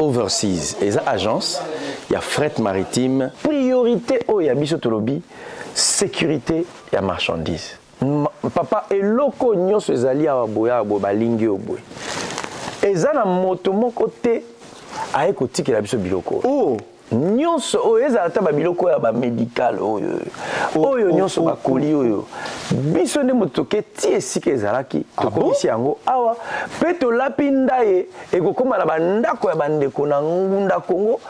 overseas et agence, il y a fret maritime, priorité au yabiso tolobi, sécurité et marchandises. Papa eloko nyonso ezali ya boya balingi oboy. Eza na moto moko te aye kotikela biso biloko. Oh nyonso oyo ezala ta ba biloko ya ba medical oyo nyonso bakoli oyo. Biso nde moto ke ti esika ezalaki tokomisi yango awa pe tolapi ndaye ekokoma na bandako ya bandeko na ngunda Congo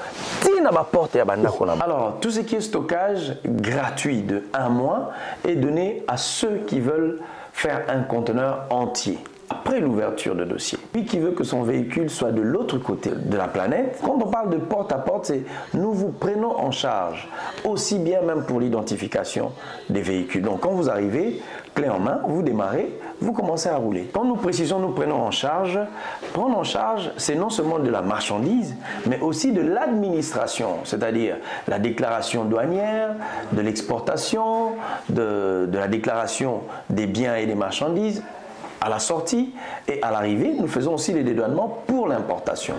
ti na ba porte ya bandako na. Alors tout ce qui est stockage gratuit de 1 mois est donné à ceux qui veulent faire un conteneur entier après l'ouverture de dossier. Lui qui veut que son véhicule soit de l'autre côté de la planète, quand on parle de porte à porte, c'est nous vous prenons en charge, aussi bien même pour l'identification des véhicules. Donc quand vous arrivez, clé en main, vous démarrez, vous commencez à rouler. Quand nous précisons nous prenons en charge, prendre en charge, c'est non seulement de la marchandise, mais aussi de l'administration, c'est-à-dire la déclaration douanière, de l'exportation, de la déclaration des biens et des marchandises, à la sortie et à l'arrivée, nous faisons aussi les dédouanements pour l'importation.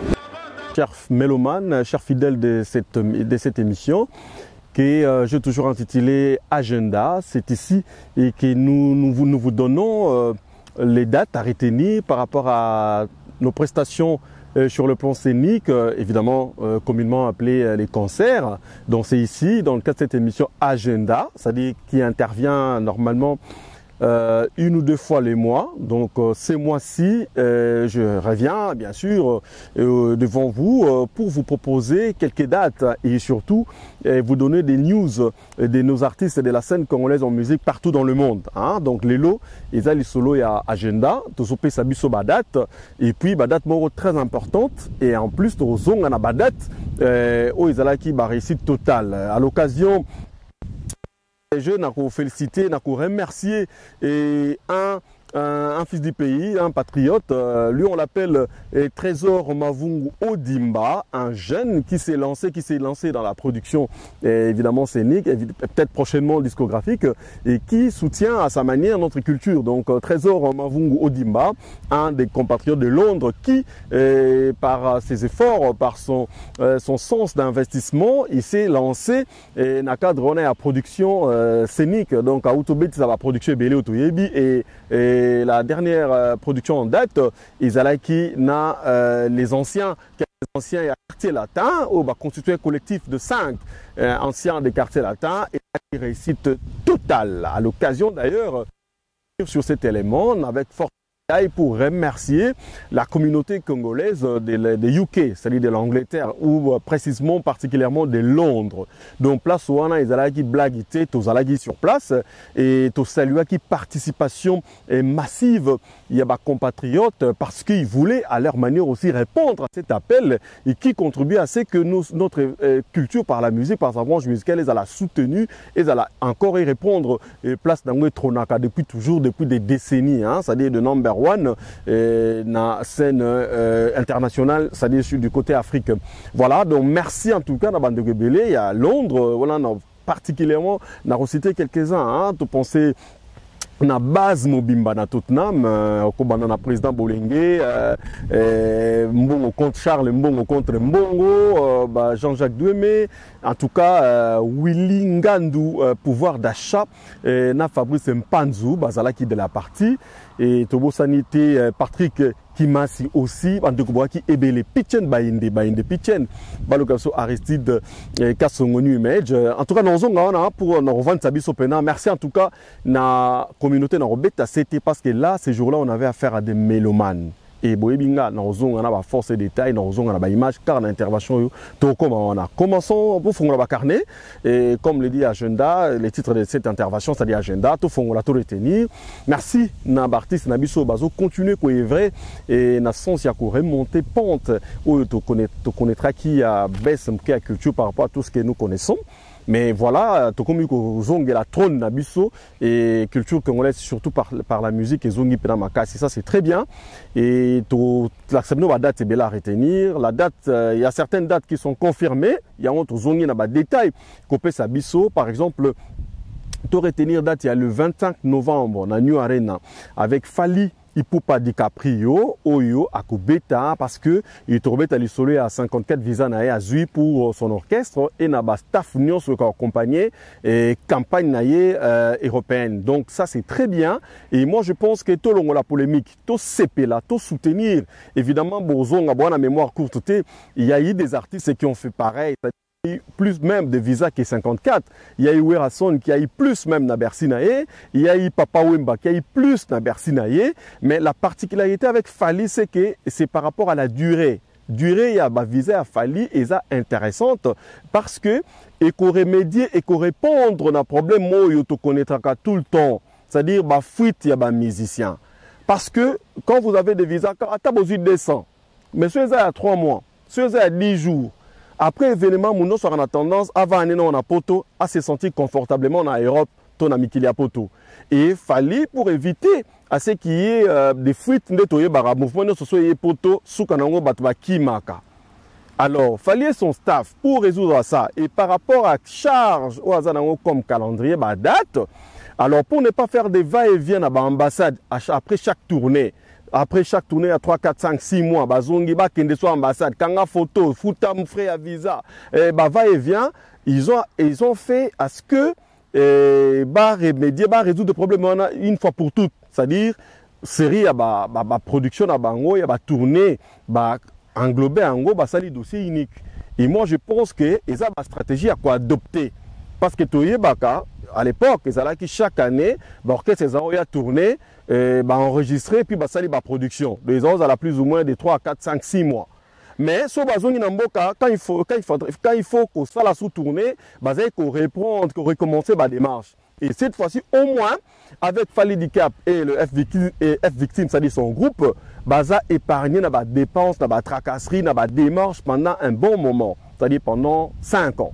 Chers mélomanes, chers fidèles de cette émission, que j'ai toujours intitulé Agenda, c'est ici et que nous vous donnons les dates à retenir par rapport à nos prestations sur le plan scénique, évidemment communément appelé les concerts. Donc c'est ici, dans le cadre de cette émission Agenda, c'est-à-dire qui intervient normalement 1 ou 2 fois les mois. Donc ces mois-ci, je reviens bien sûr devant vous pour vous proposer quelques dates et surtout vous donner des news de nos artistes de la scène congolaise en musique partout dans le monde. Hein? Donc les lots, ils ont les solos et agenda, tous au sabiso date et puis date moro très importante et en plus tous on a date où ils ont qui réussite totale. À l'occasion, je n'ai félicité, n'ai remercié un fils du pays, un patriote. Lui, on l'appelle Trésor Mavungu Odimba, un jeune qui s'est lancé dans la production évidemment scénique, peut-être prochainement discographique, et qui soutient à sa manière notre culture. Donc Trésor Mavungu Odimba, un des compatriotes de Londres, qui par ses efforts, par son sens d'investissement, il s'est lancé dans le cadre de la production scénique. Donc à Outobet, ça va production Belé Otoyebi et la dernière production en date, Izalaki na les anciens et quartiers latins, où va constituer un collectif de 5 anciens des quartiers latins et une réussite totale. À l'occasion d'ailleurs, sur cet élément, avec force pour remercier la communauté congolaise de UK, c'est-à-dire de l'Angleterre, ou précisément particulièrement de Londres. Donc place où on a des blagues sur place et tout saluer qui participation massive il y a des compatriotes parce qu'ils voulaient à leur manière aussi répondre à cet appel et qui contribue à ce que notre culture par la musique, par sa branche musicale, elle a soutenu et elle a encore y répondre place dans le Tronaka depuis toujours, depuis des décennies, hein, c'est-à-dire de number one na scène internationale, c'est-à-dire du côté Afrique. Voilà, donc merci en tout cas à Bande Rebelle et à Londres, voilà, particulièrement, on a recité quelques-uns, hein, tu pensais na base mobimba na Tottenham na président Bolenge Mbongo contre Charles Mbongo contre Mbongo Jean-Jacques Douémé, en tout cas Willy Ngandu pouvoir d'achat na Fabrice Mpanzu bazala qui de la partie et Tobo Sanité Patrick Kimasi aussi en tout cas qui ebele Pichen bainde Pichen balokaso Aristide Kasongonu Image en tout cas nous on pour nous revendre sabiso pena. Merci en tout cas na communauté na robeta c'était parce que là ces jours-là on avait affaire à des mélomanes et boyebinga nous on a force et détails nous on a ba image car l'intervention to comme on a commençons pour faire la carnet et comme le dit agenda les titres de cette intervention c'est-à-dire agenda tout font la tout retenir. Merci na artiste na biso bazo continuer ko est vrai et na sens ya ko remonter pente ou to connaîtra qui a baisse qui a culture par rapport à tout ce que nous connaissons. Mais voilà, tout comme zong la trône nabiso et culture congolaise surtout par la musique et zongi penamaka, ça c'est très bien. Et tout l'accepter la date c'est bien à retenir. La date, il y a certaines dates qui sont confirmées. Il y a autre zongi na ba détail copé sabiso par exemple. Pour retenir date, il y a le 25 novembre, dans New Arena, avec Fali Ipupa DiCaprio, Oyo, Akubeta, parce que il trouvait à l'isolé à 54 visas à Zui pour son orchestre et n'a pas staff nion sur accompagné et campagne naïe européenne. Donc ça c'est très bien. Et moi je pense que tout le monde la polémique, tout CP là, tout soutenir. Évidemment, Bourson a bonne mémoire courte. Il y a eu des artistes qui ont fait pareil. Plus même de visa que 54. Il y a eu Werrason qui a eu plus même na Bercy naé. Il y a eu Papa Wemba qui a eu plus na Bercy naé. Mais la particularité avec Fally, c'est que c'est par rapport à la durée. Durée, il y a un visa à Fally et ça intéressante parce que il faut remédier et répondre à un problème moi tu connaîtra tout le temps. C'est-à-dire bah fuite il y a un musicien. Parce que quand vous avez des visas, quand tu as besoin de 200, mais ceux à 3 mois, ceux à 10 jours. Après l'événement, nous avons tendance avant aller dans la poto à se sentir confortablement en Europe, ton ami qui a poto. Et il fallait pour éviter à ce qu'il y ait des fuites de toye bara mouvement de socio et poto sous kanango batba kimaka. Alors, fallait son staff pour résoudre ça et par rapport à charge au azanango comme calendrier ba date. Alors pour ne pas faire des va-et-vient à l'ambassade après chaque tournée. Après chaque tournée à 3, 4, 5, 6 mois, bazongi ba kende so ambassade, kanga photo, fouta mon frère à visa, bah va et vient, ils ont fait à ce que bah remédier, bah résoudre le problème une fois pour toutes. C'est-à-dire série à bah production à bango, à bah tournée, bah englober en gros bah ça les dossiers uniques. Et moi je pense que ils ont ma stratégie à quoi adopter parce que toye baka à l'époque, ils allaient qui chaque année, l'orchestre a tourné, enregistré, puis ça la production. Les ans, à plus ou moins de 3, 4, 5, 6 mois. Mais ce quand il faut que ça la sous-tourner, il faut reprendre, recommencer la démarche. Et cette fois-ci, au moins, avec Fally DiCap et le F-Victim, c'est-à-dire son groupe, ça épargné la dépense, la tracasserie, la démarche pendant un bon moment, c'est-à-dire pendant 5 ans.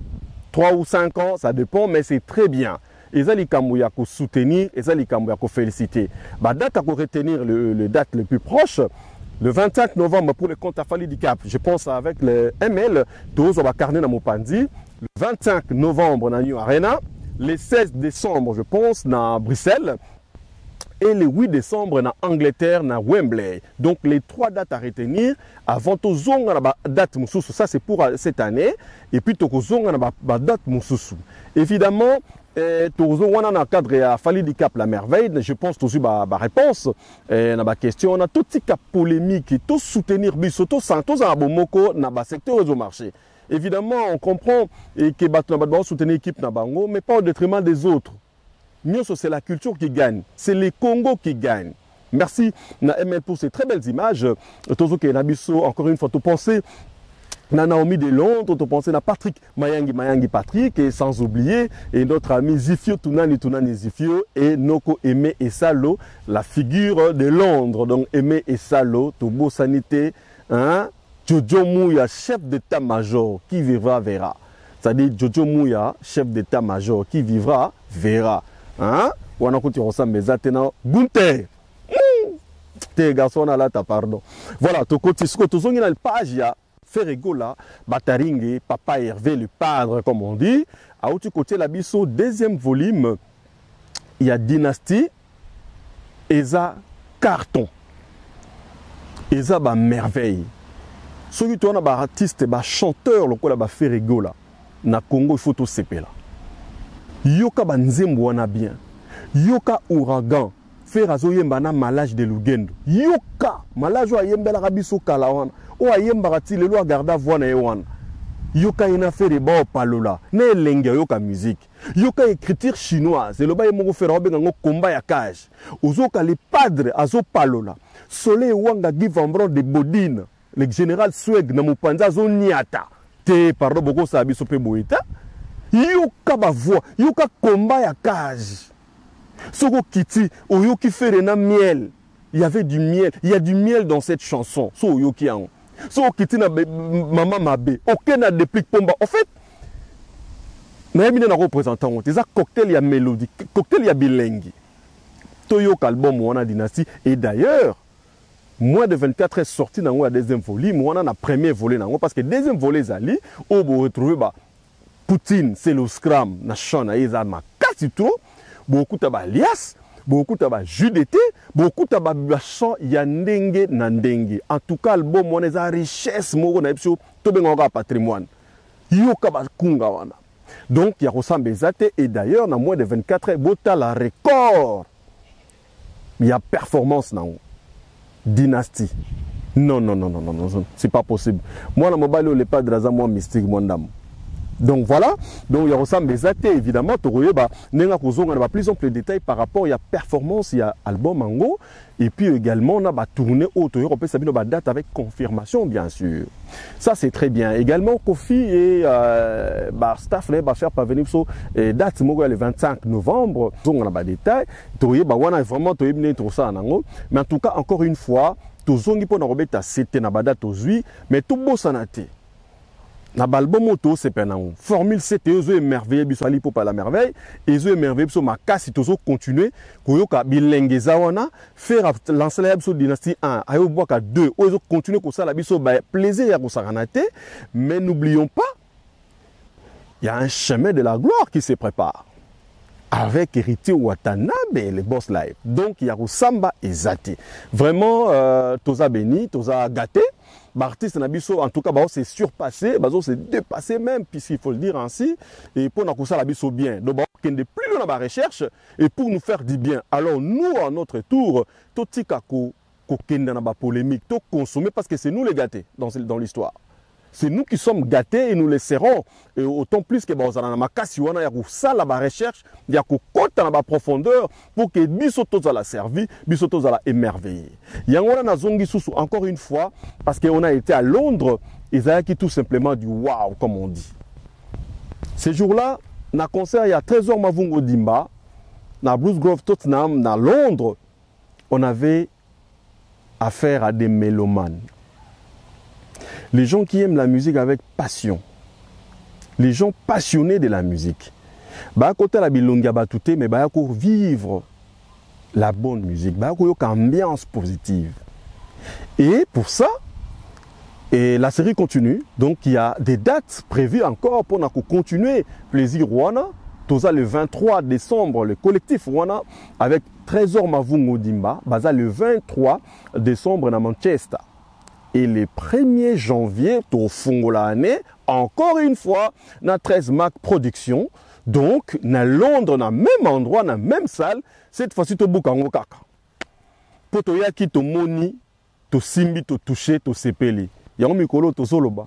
3 ou 5 ans, ça dépend, mais c'est très bien. Et ça, il y a soutenir, et ça, il y a féliciter. La date à retenir, le date le plus proche, le 25 novembre pour le compte à Fally DiCap. Je pense avec le ML, tous on va carner dans mon pandi. Le 25 novembre dans New Arena. Le 16 décembre, je pense, dans Bruxelles. Et le 8 décembre dans Angleterre, dans Wembley. Donc les 3 dates à retenir. Avant tout, la date moussoussou, ça c'est pour cette année. Et puis, la date moussoussou. Évidemment, on a un cadre à Fally DiCap la merveille. Je pense toujours ma réponse. Na ba question, on a tout type de polémique, tout soutenir biso, tout santos à bomoko na ba secteur du marché. Évidemment, on comprend que battre soutenir l'équipe na bango, mais pas au détriment des autres. C'est la culture qui gagne, c'est les Congo qui gagnent. Merci ML pour ces très belles images. Encore une fois, tu pensais Naomi de Londres, tu pensais à Patrick Mayangi Patrick, et sans oublier et notre ami Zifio Tunani Zifio et Noko Aimé et Salo, la figure de Londres. Donc Aimé et Salo, Tobo Sanité, hein? Jojo Mouya, chef d'état-major, qui vivra verra. C'est-à-dire Jojo Mouya, chef d'état-major, qui vivra verra. Hein? Ou on a continué ensemble, mais maintenant, Gunther. T'es garçon là, t'as pardon. Voilà, tu continues, tu as une page, Ferregola, Bataringue, Papa Hervé, le padre, comme on dit. À l'autre côté, la biso, deuxième volume, il y a Dynastie, et ça, carton. Et ça, merveille. Ceux qui sont des artistes, des chanteurs, le Ferregola, na Congo, il faut tout séparer. Yoka banzembo wana bien. Yoka ouragan. Faire azoyemba na malage de Lugendo. Yoka malage wa yemba la rabiso kala wana. O ayemba rati le loi garda voix na wana. Yoka ina fait des bons palola. Ne lenge yoka musique. Yoka écriture chinoise. Le ba yemo faire obenga ngo combat ya cage. Ozoka les padres azo palola. Soleil wanga give ambron de Bodine. Le général Sweg na mupanza zo niata. Te pardon boko sa biso pe boita. Yoka ba voix, yoka combat ya cage. Soko kiti, oyoki ferena miel. Il y avait du miel, il y a du miel dans cette chanson. So oyoki an. Soko kiti na maman mabe. Aucun n'a déplique pomba. En fait, na yemine na représentant, c'est ça cocktail ya mélodie, cocktail ya bilengi. Toyoka album wana Dynastie et d'ailleurs moins de 24 est sorti dans la deuxième volume, on a la première volet parce que deuxième volet zali, on va retrouver Poutine, c'est le scram, nation, ils ont ma casse trop, beaucoup de alias, beaucoup de jus d'été, beaucoup de chant yandenge nandenge. En tout cas, album on est à richesse moko na biso to benga patrimoine. Yoka ba kunga wana. Donc il y a ressemble ezate et d'ailleurs dans moins de 24 heures bota la record. Il y a performance na dynastie. Non, c'est pas possible. Moi, la mobile, le pas de moi mystique, mon dame. Donc voilà, donc il y a ressemble des actes évidemment, tu vois, on a plus de détails par rapport à la performance, il y a album en haut, et puis également on a tourné autour, on peut savoir la date avec confirmation bien sûr. Ça c'est très bien. Également Kofi et staff va faire parvenir sur date le 25 novembre, donc on a des détails, tu vois, on a vraiment tout ça en haut, mais en tout cas encore une fois, tout le monde peut remettre à c'était na date aujourd'hui, mais tout beau sanate. Na balbum auto c'est penang formule c'était eux émerveillé biso ali pour pas la merveille et eux émerveillé biso makasi tozo continuer koyoka bilengeza wana faire lancer la biso dynastie 1 ayo boka 2 eux continuer ko ça la biso ba plaisir ya ko saranate mais n'oublions pas il y a un chemin de la gloire qui se prépare avec Héritier Watanabe et les boss live. Donc il y a Samba et Zati. Vraiment toza béni, toza gâté. L'artiste Nabiso, en tout cas, c'est surpassé, c'est dépassé même, puisqu'il faut le dire ainsi. Et pour nous ça la biso bien. Donc, on est plus dans la recherche et pour nous faire du bien. Alors, nous, à notre tour, tout ce qu'on dans la polémique, tout consommer parce que c'est nous les gâtés dans l'histoire. C'est nous qui sommes gâtés et nous les serrons. Et autant plus que dans la makasi, on a ça la recherche, il y a dans la profondeur pour que bisotos à la servi, bisotos à la émerveiller. Il y a un zongi sous encore une fois parce qu'on a été à Londres, ils ont qui tout simplement du waouh comme on dit. Ces jours-là, na concert il y a 13 heures Mavungo Dimba, na Blues Grove Tottenham, na Londres, on avait affaire à des mélomanes. Les gens qui aiment la musique avec passion. Les gens passionnés de la musique. Bah côté la bilonga batouté mais bah pour vivre la bonne musique, bah pour une ambiance positive. Et pour ça, et la série continue. Donc il y a des dates prévues encore pour nous continuer plaisir Rwanda. Tout ça le 23 décembre, le collectif Rwanda avec Trésor Mavungo Dimba, bah le 23 décembre à Manchester. Et le 1er janvier, au fond de l'année, encore une fois, na 13 Mac Production. Donc, na Londres, na même endroit, na même salle, cette fois-ci, to bukango kaka. Po to yaki to moni, to simbi, to touché, to sepeli. Yango mikolo to soloba.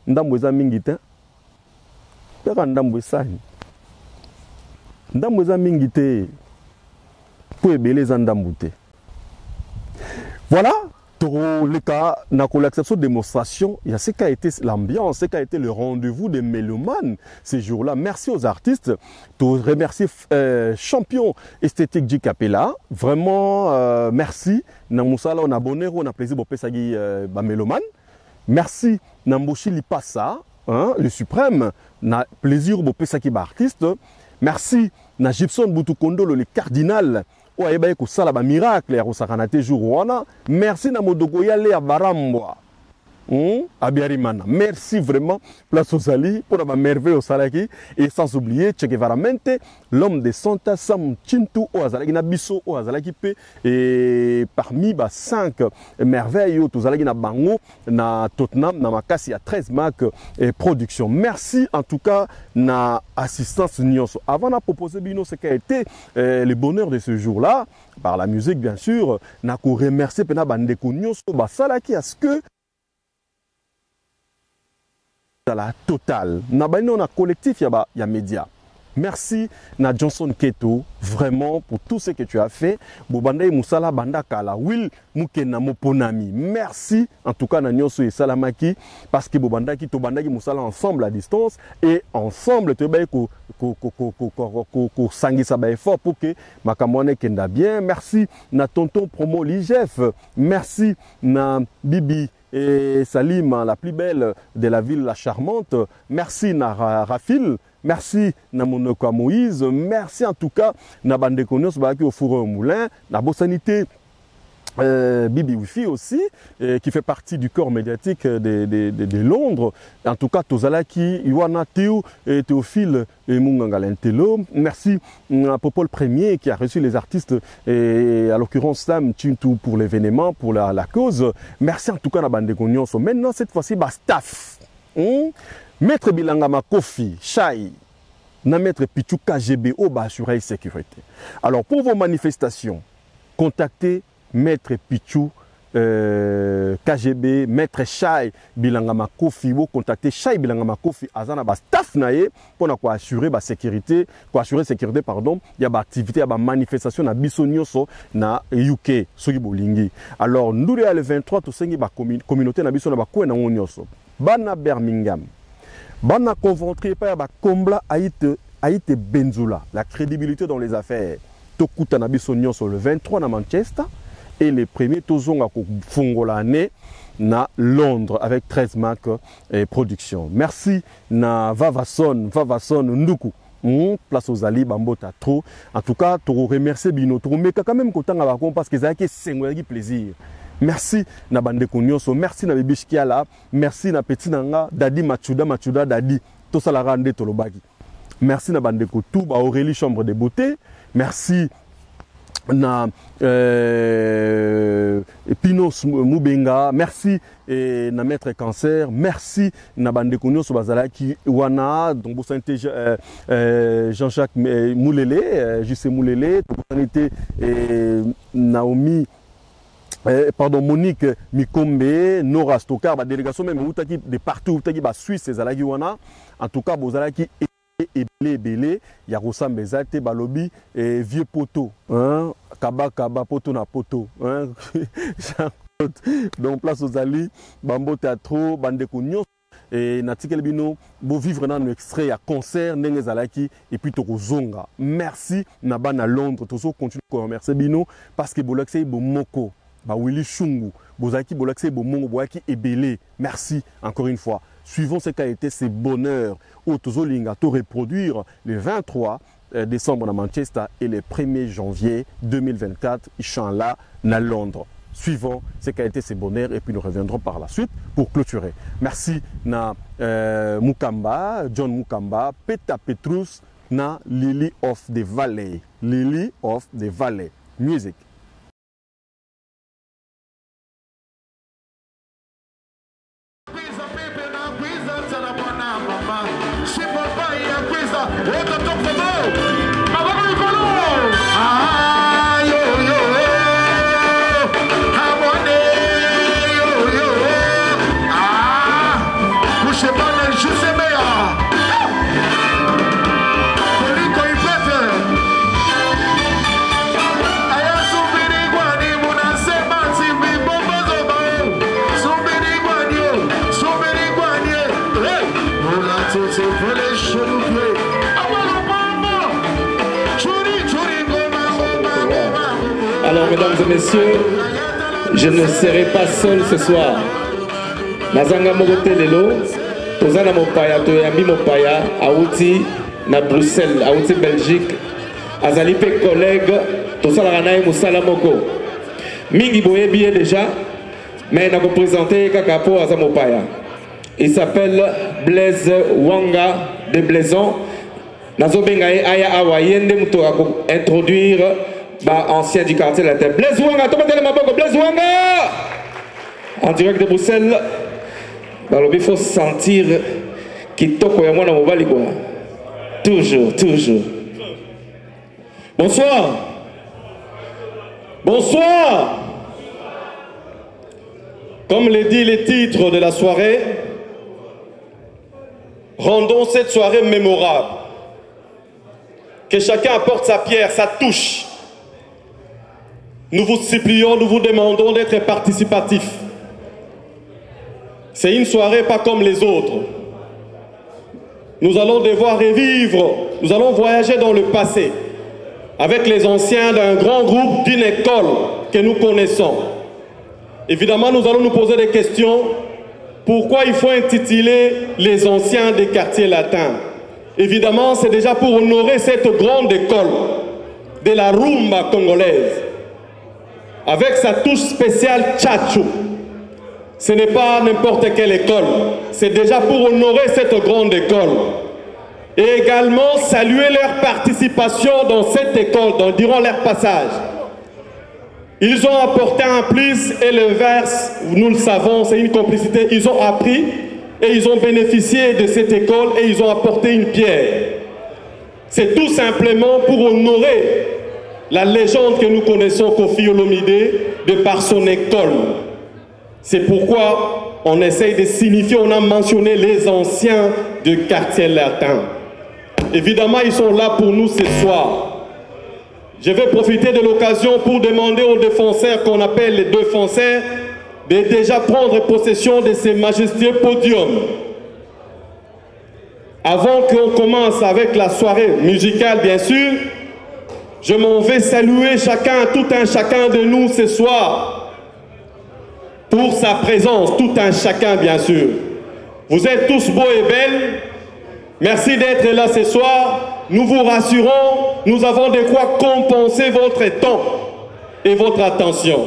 Ndambo eza mingi te. Peka ndambo esani. Ndambo eza mingi te. Po ebele eza ndambo te. Voilà. Le cas, l'acception de démonstration, il y a ce qu'a été l'ambiance, ce qu'a été le rendez-vous des mélomanes ces jours-là. Merci aux artistes, je remercie champion esthétique du Capella. Vraiment, merci. Namusala, on a bonheur, on a plaisir pour Pesagi mélomane. Merci Namboshi Lipasa, le suprême, na plaisir pour Pesagi artiste. Merci na Gibson Boutukondo, le cardinal. Miracle merci na modoko ya le barambwa abiarimana merci vraiment place aux ali pour la merveille au salaki et sans oublier Che Guevara Mente l'homme de Santa Sam Chintu au azalaki na biso au azalaki pe et parmi 5 merveilles au azalaki na bango na Tottenham na makasi à 13 Mac et production. Merci en tout cas na assistance nyonso. Avant de proposer bino ce qui a été le bonheur de ce jour-là par la musique bien sûr, na ko remercier pena bandeko nyonso ba salaki à ce que la totale. On a collectif, il y a média. Merci na Johnson Keto vraiment pour tout ce que tu as fait. Bobandai Moussala Bandakala Will Mukena Moponami. Merci en tout cas na Nyonso et Salamaki parce que Bobandaki Tobandaki Moussala ensemble à distance et ensemble te bay ko sangi sa bay fort pour que makamone kenda bien. Merci na tonton promo Ligef. Merci na Bibi et Salim, la plus belle de la ville, la charmante. Merci na Rafil. Merci na Monoka Moïse. Merci en tout cas na Bandekonios Baki au four au moulin. La Bossanité Bibi Wifi aussi, qui fait partie du corps médiatique de Londres. En tout cas, Tozalaki, Iwana Théo et Théophile et Mungangalentelo. Merci à Popol Premier qui a reçu les artistes, et à l'occurrence Sam Chintou pour l'événement, pour la cause. Merci en tout cas à Bande Gognonso. Maintenant, cette fois-ci, staff. Maître Bilangama Kofi, Chai, na Maître Pichou KGB au assurer sécurité. Alors, pour vos manifestations, contactez Maître Pichou KGB, Maître Chai Bilangama Kofi, vous contactez Chai Bilangama Kofi, azana ba staff nae pour assurer la sécurité, pardon, il y a des activités, il y a des manifestations na bisonyoso na UK, soki bolingi. Alors nous le 23 to sengi ba communauté na biso na ba ko na onyoso. Bana Birmingham. Bana Coventry pa ba Kombla Aïte Benzula, la crédibilité dans les affaires. Tokuta na bisonyoso le 23 na Manchester. Et les premiers tozonga ko fungolane na Londres avec 13 marques et production. Merci na Vavason Nduku. Place aux Ali Bambota trop. En tout cas, tu remercie Bino trop mais quand même content à parce que ça a plaisir. Merci na bande konyoso, merci na bibishkiala, merci na petit nanga Dadi Machuda Dadi to sala rande tolobaki. Merci na bande ko tout ba Aurélie Chambre de Beauté. Merci na Pinos Mubenga, merci na Maître Cancer, merci na bande konyoso bazala ki wana donc bo santé Jean-Jacques Moulélé, Juste Moulélé, santé Naomi pardon, Monique Mikombe, Nora Stokar, la délégation même de partout, Suisse, en tout cas, Bozalaki et Belé, Yarosa Mbezate, Balobi, et Vieux Poto, Kaba Poto na Poto, donc place aux Ali, Bambo Teatro, Bandeko Nyon, et Natikel Bino, pour vivre dans un extrait à concert, Nengezalaki, et puis Tokozonga. Merci, Naban à Londres, Tozo continue à remercier Bino, parce que Bolaksei Bomoko. Willy Chungu, Bozaki Bolaksei Bomongo Boaki et Belé. Merci encore une fois. Suivons ce qu'a été ces bonheurs au Tozolinga to reproduire le 23 décembre à Manchester et le 1er janvier 2024 Inch'Allah à Londres. Suivons ce qu'a été ces bonheurs et puis nous reviendrons par la suite pour clôturer. Merci na Mukamba, John Mukamba, Peta Petrus na Lily of the Valley. Lily of the Valley. Music. Alors, mesdames et messieurs, je ne serai pas seul ce soir. Nazanga Mogote Lelo, Tozana Mopaya, Toyambi Mopaya, Aouti, na Bruxelles, Aouti Belgique, Azalipe collègue, Tosala Ranaï Moussala Moko. Mingi Boyebi déjà, mais il a présenté Kakapo Azamopaya. Il s'appelle Blaise Wanga de Blaison. Nazobengae Aya Awayende Mouto introduire. Ancien du quartier de la Terre. Blaise Wanga, Blaise Wanga en direct de Bruxelles. Il faut sentir qu'il toque à moi dans mon baligo. Toujours. Bonsoir. Bonsoir. Comme le dit le titre de la soirée, rendons cette soirée mémorable. Que chacun apporte sa pierre, sa touche. Nous vous supplions, nous vous demandons d'être participatifs. C'est une soirée pas comme les autres. Nous allons devoir revivre, nous allons voyager dans le passé avec les anciens d'un grand groupe d'une école que nous connaissons. Évidemment, nous allons nous poser des questions. Pourquoi il faut intituler les anciens des quartiers latins? Évidemment, c'est déjà pour honorer cette grande école de la rumba congolaise. avec sa touche spéciale Tchatchou. Ce n'est pas n'importe quelle école, c'est déjà pour honorer cette grande école. Et également saluer leur participation dans cette école, durant leur passage. Ils ont apporté un plus et le verse, nous le savons, c'est une complicité. Ils ont appris et ils ont bénéficié de cette école et ils ont apporté une pierre. C'est tout simplement pour honorer la légende que nous connaissons, Koffi Olomide, de par son école. C'est pourquoi on essaye de signifier, on a mentionné les anciens du quartier latin. Évidemment, ils sont là pour nous ce soir. Je vais profiter de l'occasion pour demander aux défenseurs qu'on appelle les défenseurs de déjà prendre possession de ces majestueux podiums. Avant qu'on commence avec la soirée musicale, bien sûr, je m'en vais saluer tout un chacun de nous ce soir pour sa présence, tout un chacun, bien sûr. Vous êtes tous beaux et belles. Merci d'être là ce soir. Nous vous rassurons, nous avons de quoi compenser votre temps et votre attention.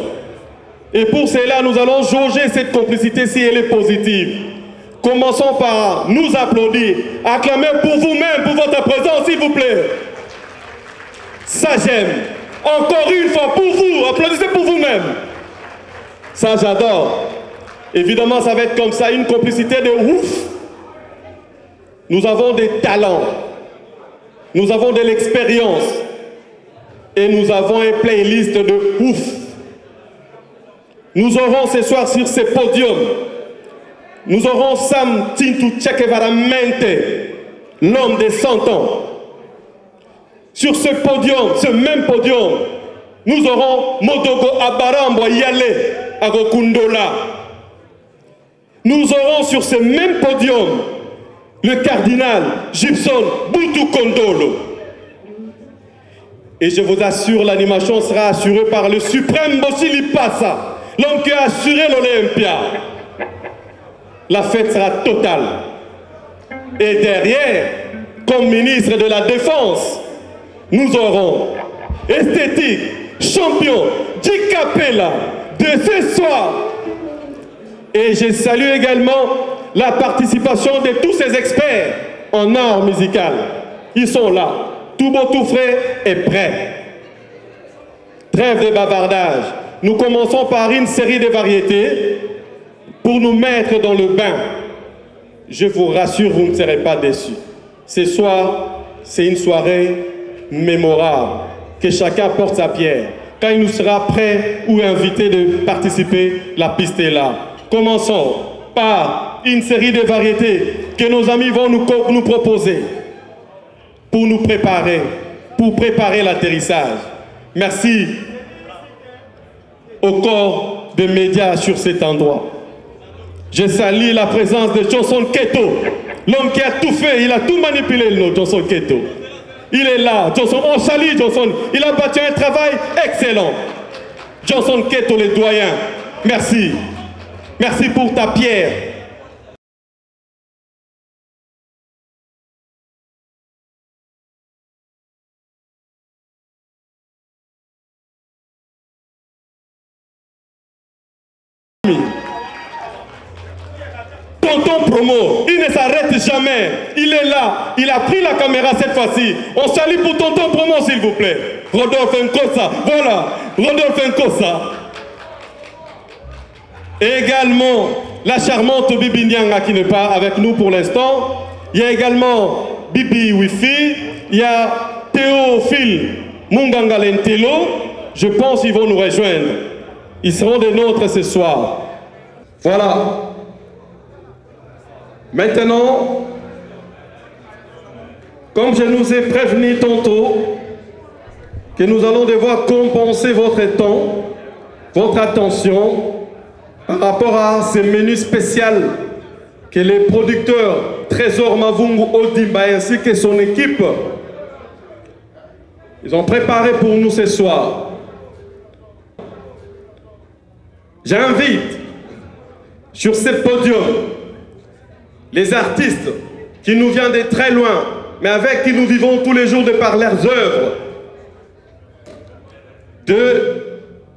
Et pour cela, nous allons jauger cette complicité si elle est positive. Commençons par nous applaudir. Acclamez pour vous-même, pour votre présence, s'il vous plaît. Ça, j'aime. Encore une fois, pour vous, applaudissez pour vous-même. Ça, j'adore. Évidemment, ça va être comme ça, une complicité de ouf. Nous avons des talents. Nous avons de l'expérience et nous avons un playlist de ouf. Nous aurons ce soir sur ce podium, nous aurons Sam Tintu Tchekevaramente, l'homme des 100 ans. Sur ce podium, ce même podium, nous aurons Modogo Abarambo Yale Agokundola. Nous aurons sur ce même podium le cardinal Gibson Boutou Kondolo. Et je vous assure, l'animation sera assurée par le suprême Bossili Passa, l'homme qui a assuré l'Olympia. La fête sera totale. Et derrière, comme ministre de la Défense, nous aurons esthétique, champion, Di Capella de ce soir. Et je salue également la participation de tous ces experts en art musical. Ils sont là, tout beau, tout frais et prêt. Trêve de bavardage. Nous commençons par une série de variétés pour nous mettre dans le bain. Je vous rassure, vous ne serez pas déçus. Ce soir, c'est une soirée mémorable. Que chacun porte sa pierre. Quand il nous sera prêt ou invité de participer, la piste est là. Commençons par une série de variétés que nos amis vont nous proposer pour nous préparer, pour préparer l'atterrissage. Merci au corps de médias sur cet endroit. Je salue la présence de Johnson Keto, l'homme qui a tout fait, il a tout manipulé, le Johnson Keto. Il est là, Johnson, on salue Johnson, il a battu un travail excellent. Johnson Keto, les doyens, merci. Merci pour ta pierre. Tonton Promo, il ne s'arrête jamais. Il est là, il a pris la caméra cette fois-ci. On salue pour Tonton Promo, s'il vous plaît. Rodolphe Nkosa, voilà, Rodolphe Nkosa. Et également la charmante Bibi Nyanga qui n'est pas avec nous pour l'instant. Il y a également Bibi Wifi, il y a Théophile Munganga Lentelo. Je pense qu'ils vont nous rejoindre. Ils seront des nôtres ce soir. Voilà. Maintenant, comme je nous ai prévenu tantôt, que nous allons devoir compenser votre temps, votre attention, par rapport à ce menu spécial que les producteurs Trésor Mavungu Odimba ainsi que son équipe, ils ont préparé pour nous ce soir. J'invite sur ce podium les artistes qui nous viennent de très loin, mais avec qui nous vivons tous les jours de par leurs œuvres, de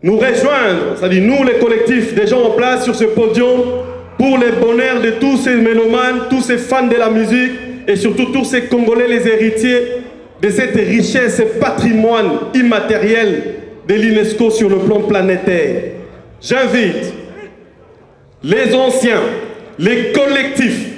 nous rejoindre, c'est-à-dire nous les collectifs des gens en place sur ce podium, pour le bonheur de tous ces mélomanes, tous ces fans de la musique et surtout tous ces Congolais, les héritiers de cette richesse et patrimoine immatériel de l'UNESCO sur le plan planétaire. J'invite les anciens, les collectifs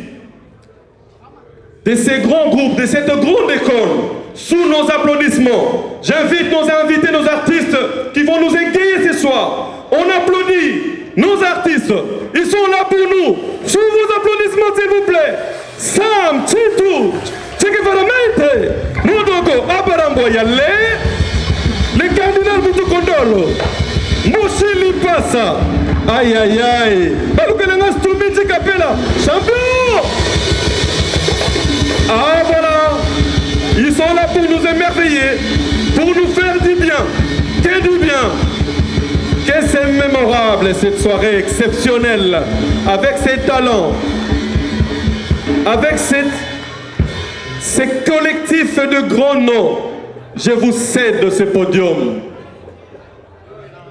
de ces grands groupes, de cette grande école, sous nos applaudissements. J'invite nos invités, nos artistes qui vont nous égayer ce soir. On applaudit nos artistes. Ils sont là pour nous. Sous vos applaudissements, s'il vous plaît. Sam, Titu, Tchekevaramente, Modogo, Abarambo Yale, le cardinal Boutokondolo, Moussi Lipasa. Aïe, aïe, aïe. Baloukelenga Stubiti Kapela, champion. Ah voilà, ils sont là pour nous émerveiller, pour nous faire du bien, que du bien. Que c'est mémorable cette soirée exceptionnelle, avec ces talents, avec ces collectifs de grands noms. Je vous cède ce podium.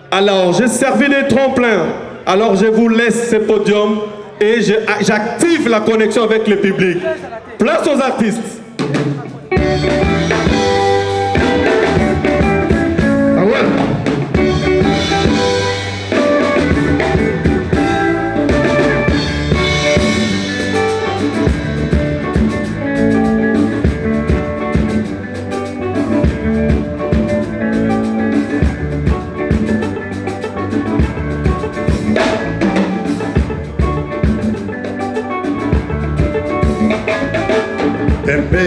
Alors, j'ai servi de tremplin, alors je vous laisse ce podium et j'active la connexion avec le public. Place aux artistes. Ah ouais. Pembe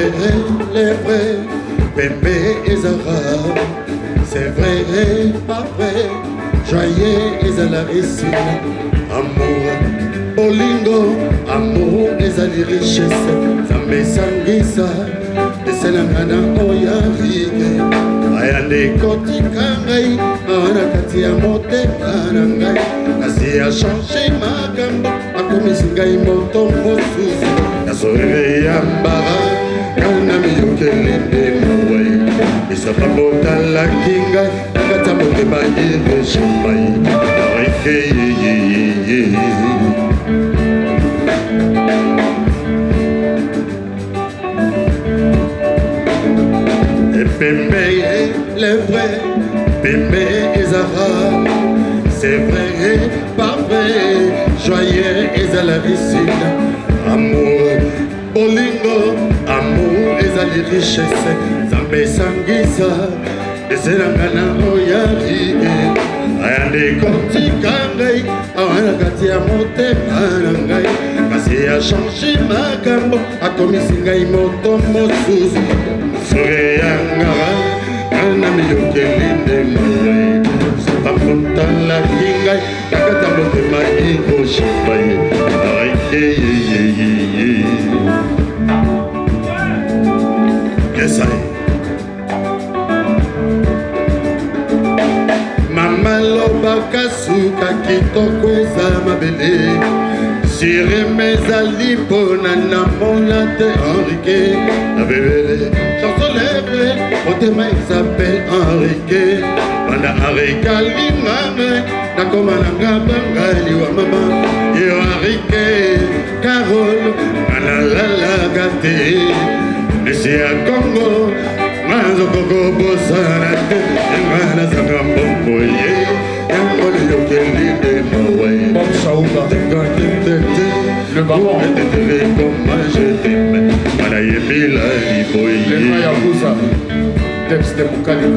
les vrais, Pembe et Zara, c'est vrai et pas vrai, joyeux et à la réussite, amour, bolingo, amour et à la richesse, Zambe Sangisa, et c'est la gana oyarige, ayande koti kangai, anakati ya mote kanangai, nasi a changé ma gambo, akomisingai moto mosusu. Soirée yambara, kana miyokelende mawai. Isapabota la kinga, kata mote bayi shambai. Arike ye. Et Pembe les vrais, Pembe et Zara, c'est vrai et pas vrai, joyeux et à la réussite. Amour, bolingo, amour et à la richesse, Zambe Sangisa, et c'est la gana oyarige, ayande koti kangai, awanakati ya mote manangai, kasi a changé ma gambo, a komisingai moto mosusu, sore yangara, kana miyokelinde mawai, sapapota la kingai, kakata mote mai oshibai. Yes, I. Mama loba kasuka kitoko eza mabele, sire mezali pona na mona te Henrique, la bébé, chanson lèvre, otema s'appelle Henrique, banda Henrique limame, na komananga bangali wa mama, yo Henrique, Carole, la gâté, Monsieur à Congo, Mazo Coco Bossana, Mana Sagamboye, Yamoli Yokeli de Maway, Bob Saouba, le baron était comme je t'aime, Malaye la Liboye, le Mayabusa, texte de Moukali.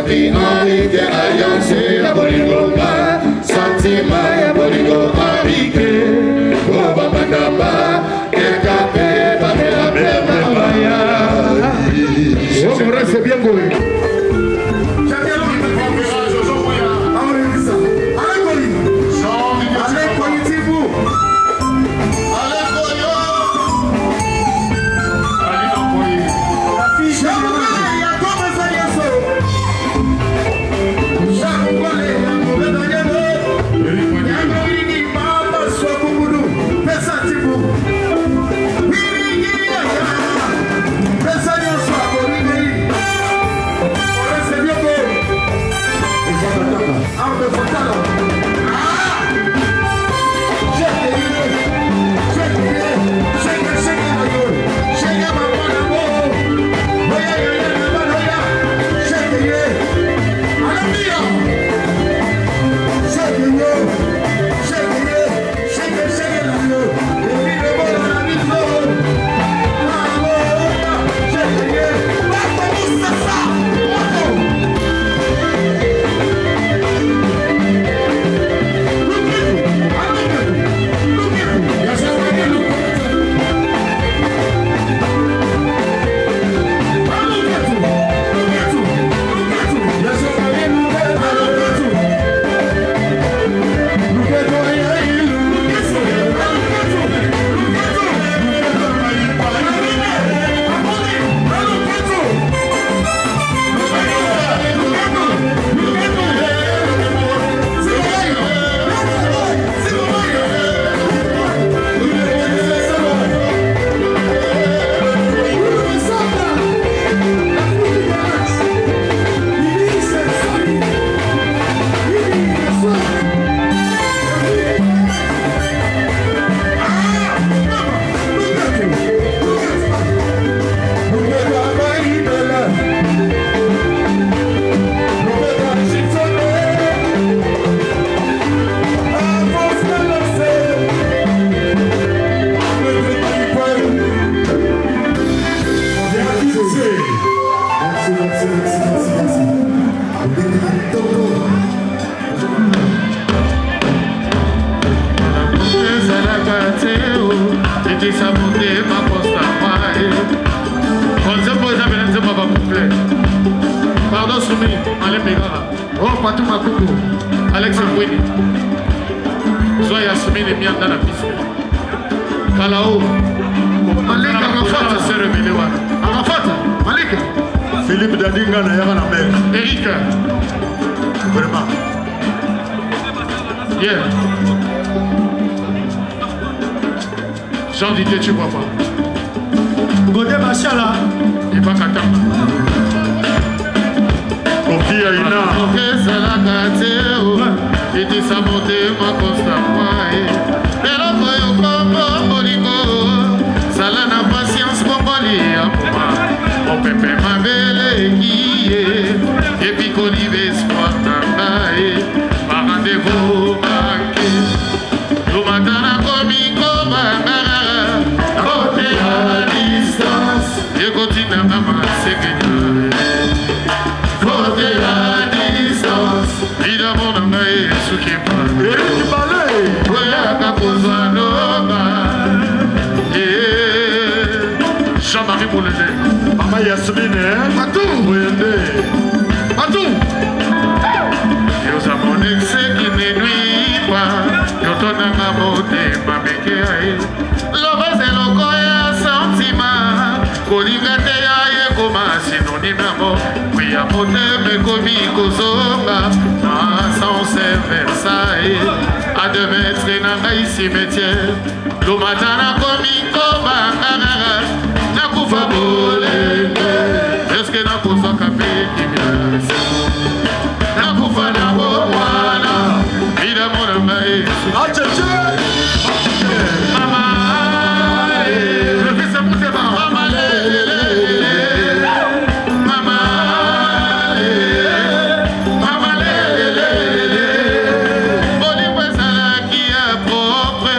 Henrique alliance la bolingonga, sentiment ya bolingo Henrique, Oba Bandaba, Kekape, Babela Bema Maya. C'est bien goûté. etisa motema kostama konzembo eza pene nzembo bakuple pardon Soumi alembekaka o patu makuku Alex Mbwini zwa Yasmine mianda na piste kalao Malika akafata seremele wana akafata Malika Philippe Dadinga na yaka na mer Erika vraiment yeah Jean Didier tu vois pas Godé Machala il va katamba Kofi Aina Kesalaka teo etisa motema kostama eloko yo kombo bolingo sala na patience bomboli ya moma opepe mabele ekiye epi kolibe espoir na ngai ba rendez-vous manke lomatana komiko bangara kote ya distance ekotina mama sekenya kote ya distance idamo na ngai suki mpa oyaka kozwa loba Jean-Marie Boulele Mama Yasmine Matou Boyende Matou Yoza mon exe qui ne nuit pas Yotonanga mote mabeke ae Love c'est loko ya sentiment Koligate ya ye koma synonyme ya mo Kuya mote me komi kozonga Sans c'est Versailles A 2 mètres na ngai cimetière Lomatana komi koba ngangara Nakufa bolenge Eske nakufa kape kimiasi Nakufa na bowana Ida mona mae Acheche Mama Je fais ça pour tes parents Mama lele Mama Mama lele Boli sala qui est propre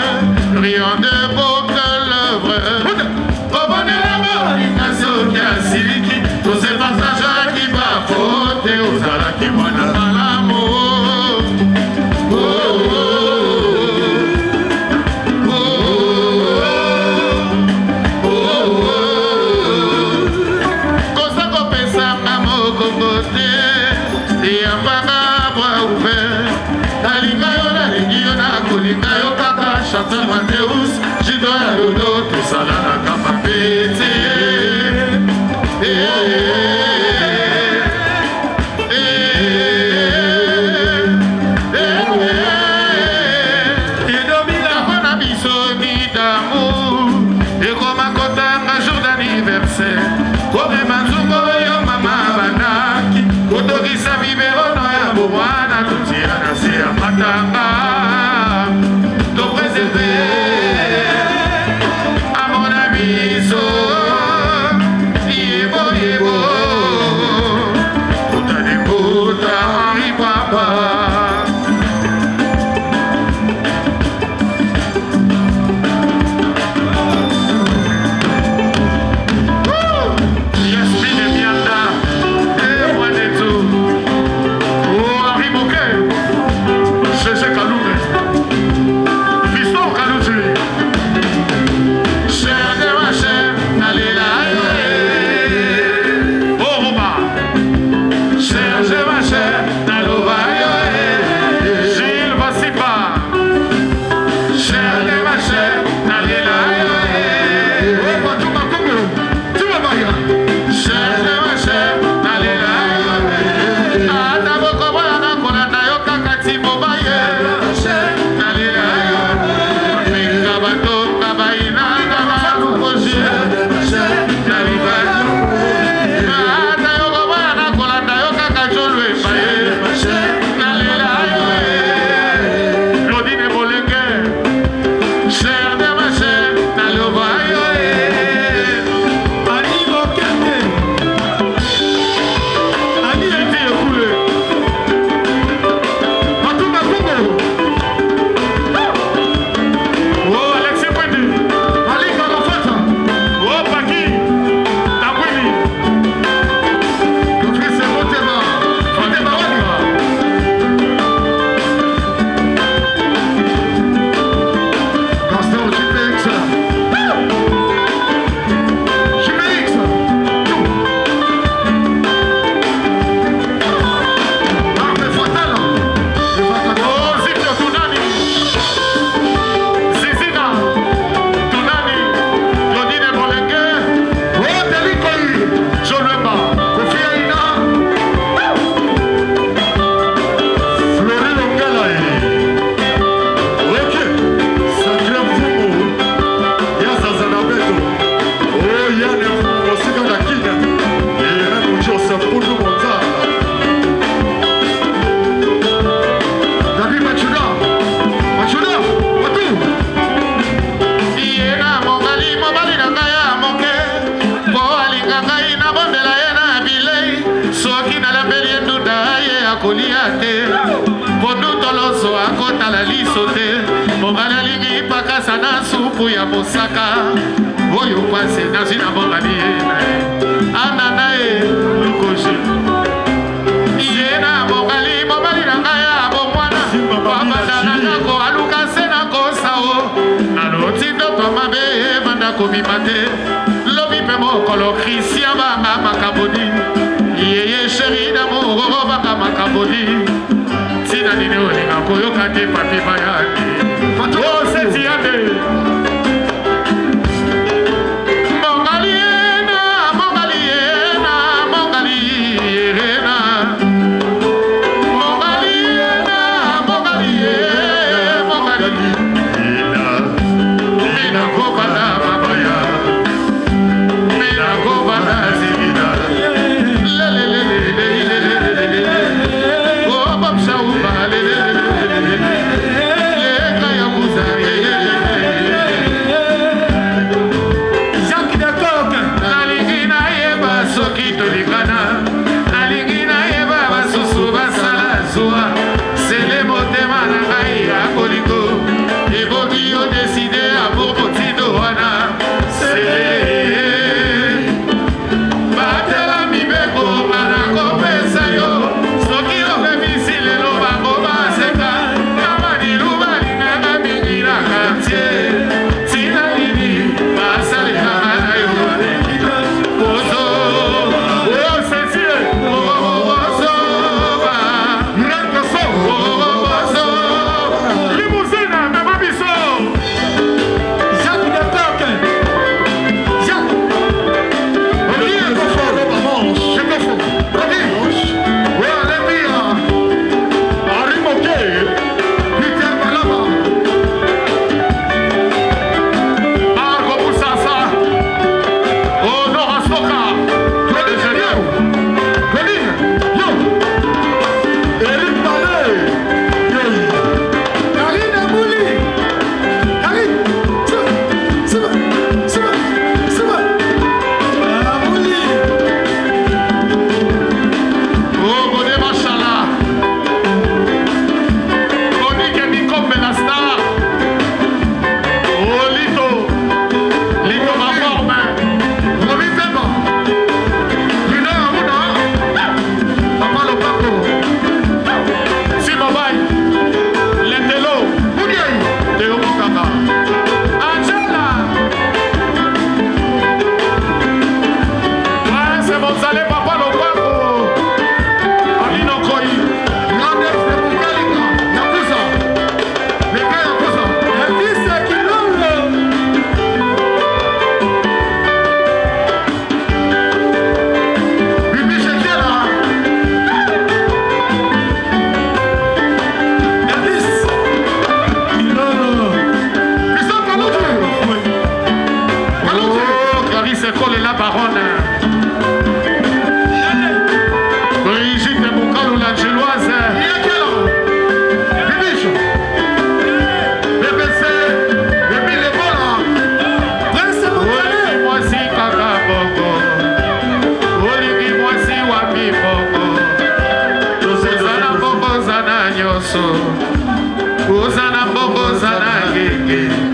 Rien de beau que l'œuvre tous ces passages qui va fauter aux ala qui vont dans l'amour. Oh, oh, oh, oh, oh, comme ça qu'on fait ça, maman, côté, et un parabre ouvert. Nalingayo, nalingayo, nakolingayo, kaka, chanteur Mateus, Jido, Adodo, tout ça là, na kapapete. Bye. kolia te Ponuto loso akotala liso te Mongala lingi pakasa na supu ya mosaka Oyo kwase nazi na mongani Anana lukoshi Iena mongali mobali na ngaya bomwana Wabanda na kako aluka sena kosao Naloti ndoto mabe vanda komimate Lobi pe mokolo Christian banga makabodi Yeye chéri d'amour banga makabodi Tina nini olinga koyoka te papi bayani Oh seti yande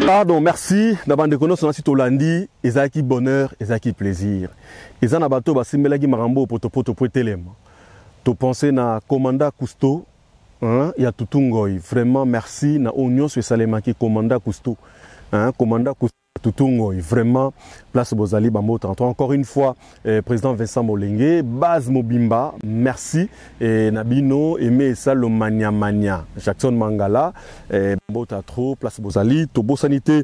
Pardon, merci. D'abord, de connaître son site Hollandi, ezaki bonheur, ezaki plaisir. Ezan abato basimelaki marambo poto pour telema. To penser na Commanda Cousteau, hein, ya tutungoi. Vraiment merci na Oignon sur Salemaki Commanda Cousteau. Hein, Commanda Cousteau tutungoi. Vraiment place Bozali Bambo 33. Encore une fois, président Vincent Molengue, Baz Mobimba, merci. Et Nabino, Aimé Salo Mania Mania, Jackson Mangala, Bambo Tatro, place Bozali, Tobo Sanité.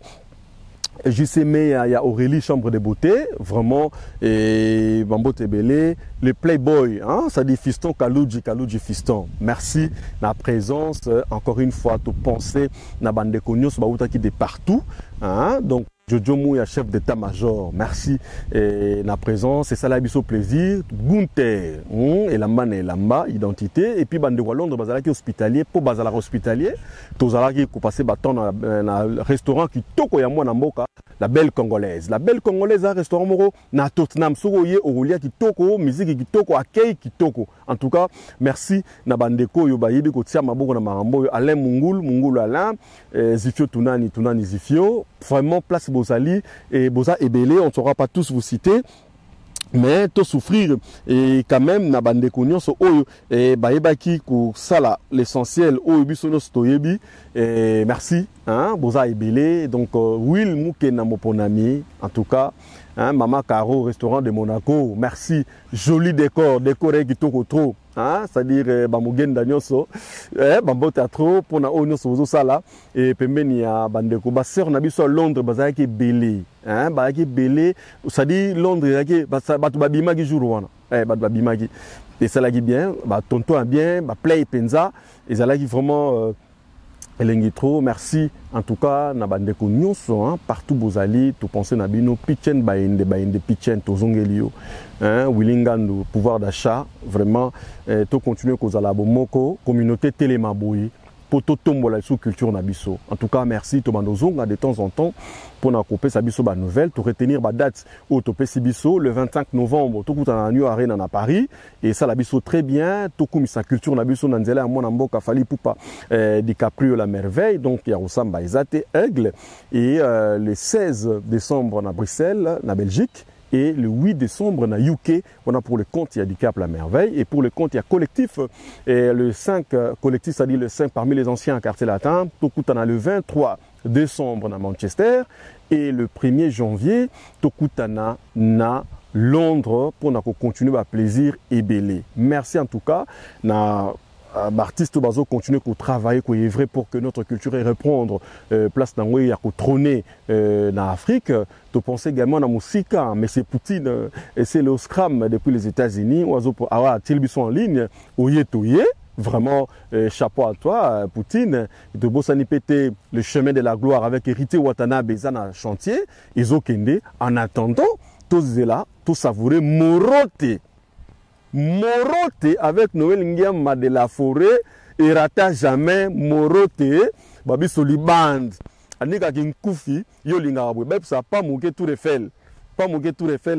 JCM, il y a Aurélie Chambre de Beauté, vraiment, et Bambo Tebele, le Playboy, hein, ça dit Fiston, Kalouji Fiston. Merci, la présence, encore une fois, tout penser, na bande de cognos, qui de partout, hein, donc, Jojo Mouya, chef d'état-major, merci na présence, c'est ça la biso plaisir. Gunther, et Lamba, identité, et puis bande de Londres, bazalaki hospitalier, pour bazalaki hospitalier, tozalaki ko passer bâton na restaurant qui toko ya mwana mboka, la belle congolaise. La belle congolaise a restaurant moro na Tottenham, sogoye olia qui toko, musique qui toko, accueil qui toko. En tout cas, merci na bandeko yo bayibi ko tia maboko na marambo yo Alain Mungulu Alain, Zifio Tunani Zifio, vraiment place Bozali et Boza Ebele, on ne saura pas tous vous citer. Mais tout souffrir et quand même na bande nyonso oyo et baebaki ko sala l'essentiel oyo biso no stoyebi et merci hein Boza Ebele donc Will Mouke na moponami en tout cas hein Mama Caro restaurant de Monaco merci joli décoré qui toko trop hein c'est-à-dire bamugenda nyonso bambota trop pour na onyo sozo sala et pembeni ya bandeko ba sœur na biso Londres bazaki belé hein bazaki belé c'est-à-dire Londres yaki batu babimaki jour wana batu babimaki et ça l'a bien ba tonton bien ba play penza et ça l'a vraiment elengi trop merci en tout cas na bandeko nyonso hein partout bozali to penser na bino pitchen bainde pitchen to zongelio hein Willingando pouvoir d'achat vraiment to continuer kozala bomoko communauté Telemaboyi pour tout tombola sous culture nabiso. En tout cas merci to bandozonga de temps en temps pour na couper sa biso ba nouvelle to retenir ba date au topé sibiso le 25 novembre to kuta New Arena à Paris et ça la biso très bien to kumisa culture nabiso na nzela mona mboka fali pupa DiCaprio la merveille donc ya Rosamba Ezate Aigle et le 16 décembre na Bruxelles na Belgique et le 8 décembre na UK on a pour le compte il y a DiCap la merveille et pour le compte il y a collectif et le 5 collectif c'est-à-dire le 5 parmi les anciens quartiers latins Tokutana le 23 décembre na Manchester et le 1er janvier Tokutana na Londres pour na continuer à plaisir et belé. Merci en tout cas na artiste bazo continuer à travailler à œuvrer pour que notre culture reprendre place dans où il y a trôner dans Afrique. Tu penses également à la musique, mais c'est Poutine et c'est le scram depuis les États-Unis. Oiseau pour avoir télévision en ligne, oye. Vraiment, chapeau à toi, Poutine. De Bossani péter le chemin de la gloire avec Hérité Watanabe Zana chantier. Izokende. En attendant, tous là, tout savourer Morote avec Noël Ngiama de la forêt et rata jamais Morote babi soliband anika kinkufi yo linga abwe bep ça pas moke tout refel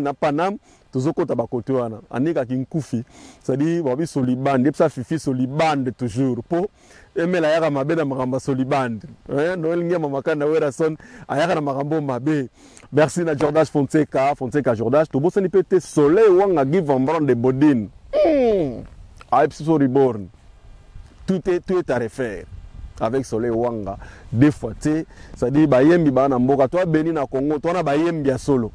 na Panam tozoko tabakoto wana anika kinkufi ça dit babi soliband et ça fifi soliband toujours pour emela yaka mabe na makamba soliband Noël Ngiama makana wera son ayaka na makambo mabe. Merci na Jordache Fonseca Jordache. To bosani pete soleil wanga give en brand de bodine. Aipso reborn. Tout est à refaire. Avec soleil wanga. Des fois, ça dit bayembi bana mboka. Toi beni na Congo, toi na bayembi ya solo.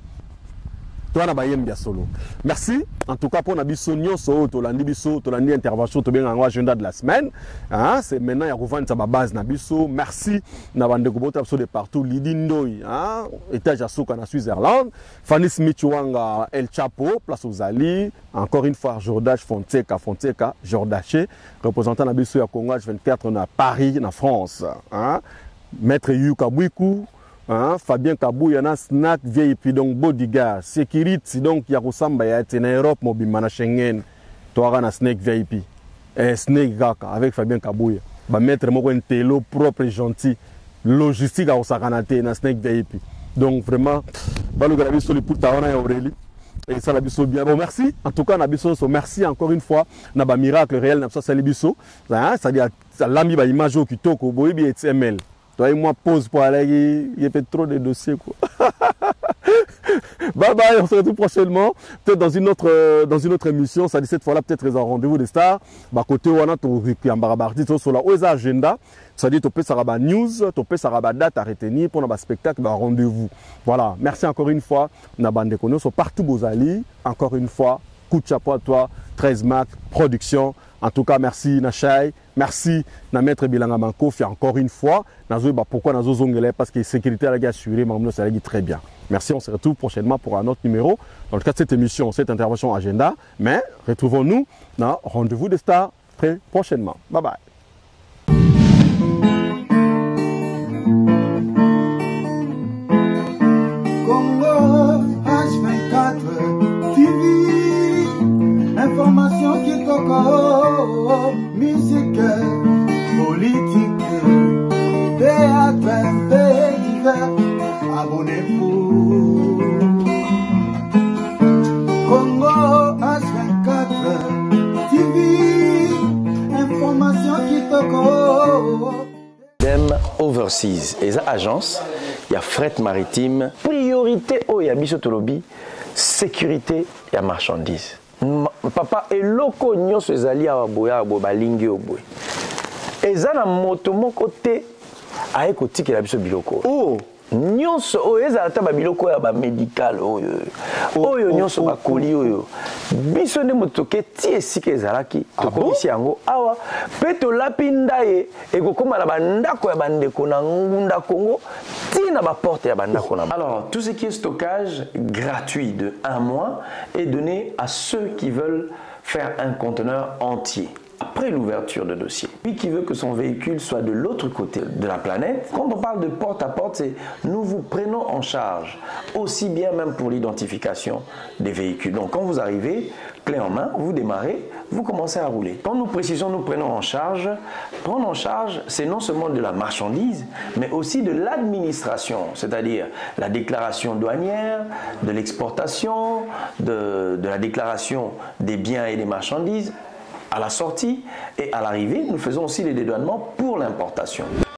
Merci en tout cas pour Nabiso Nyonso, Tolandi Biso, Tolandi intervention, to bien en agenda de la semaine. Hein, c'est maintenant il y a revendre sa base Nabiso. Merci Nabande Kobota de partout. Lidi Ndoi, hein, étage à Soka na Switzerland. Fanny Smith Wanga El Chapo, place aux Ali. Encore une fois Jordache Fonseca Jordache, représentant Nabiso à Congo 24 à Paris, en France. Hein, Maître Yuka Bouikou. Hein, Fabien Kabou, y en a snack VIP donc bodyguard, sécurité donc ya Rosamba ya en Europe mobile na Schengen. Toi na snack VIP. Snack gaka avec Fabien Kabou. Ba mettre moko un télo propre et gentil. Logistique à Osakanate na snack VIP. Donc vraiment ba le gravi sur le pour tawana ya Aurélie. Et ça la biso bien. Bon merci. En tout cas na biso merci encore une fois na ba miracle réel na ça biso. Hein, ça dit l'ami ba image qui toko boy bi XML. Toi et moi pause pour aller, il y a peut-être trop de dossiers quoi. Bye bye, on se retrouve prochainement, peut-être dans une autre émission, ça dit cette fois-là peut-être un rendez-vous des stars. Bah côté wana to rikiambarabarti sur la OESA agenda, ça dit topé saraba news, topé saraba date à retenir pour un spectacle, bah rendez-vous. Voilà, merci encore une fois, na bande kono so partout Bozali, encore une fois, coup de chapeau à toi, 13 Mac production. En tout cas, merci Nachai, merci na maître Bilanga Mankofi encore une fois. Nazo ba pourquoi nazo zongele parce que sécurité a assuré, mamno ça l'a très bien. Merci, on se retrouve prochainement pour un autre numéro dans le cadre de cette émission, cette intervention agenda. Mais retrouvons-nous dans Rendez-vous des stars très prochainement. Bye bye. kitoko, musique, politique, théâtre, pays, abonnez-vous. Congo H24 TV, information kitoko. Dem Overseas, et agence, il y a fret maritime, priorité au yabiso tolobi, sécurité et marchandises. Papa eloko nyonso ezali awa boya balingi oboy. Eza na moto moko te aye kotikela biso biloko. Oh, nyonso oyo ezala ta ba biloko ya ba médical oyo nyonso bakoli oyo. Biso nde moto ke ti esika ezalaki tokomisi yango awa pe tolapi ndaye ekokoma na bandako ya bandeko na ngunda Congo tina ba porte ya bandako na. Alors, tout ce qui est stockage gratuit de 1 mois est donné à ceux qui veulent faire un conteneur entier. Après l'ouverture de dossier, lui qui veut que son véhicule soit de l'autre côté de la planète, quand on parle de porte à porte, c'est nous vous prenons en charge, aussi bien même pour l'identification des véhicules. Donc quand vous arrivez, clé en main, vous démarrez, vous commencez à rouler. Quand nous précisons nous prenons en charge, prendre en charge, c'est non seulement de la marchandise, mais aussi de l'administration, c'est-à-dire la déclaration douanière, de l'exportation, de la déclaration des biens et des marchandises, à la sortie et à l'arrivée, nous faisons aussi les dédouanements pour l'importation.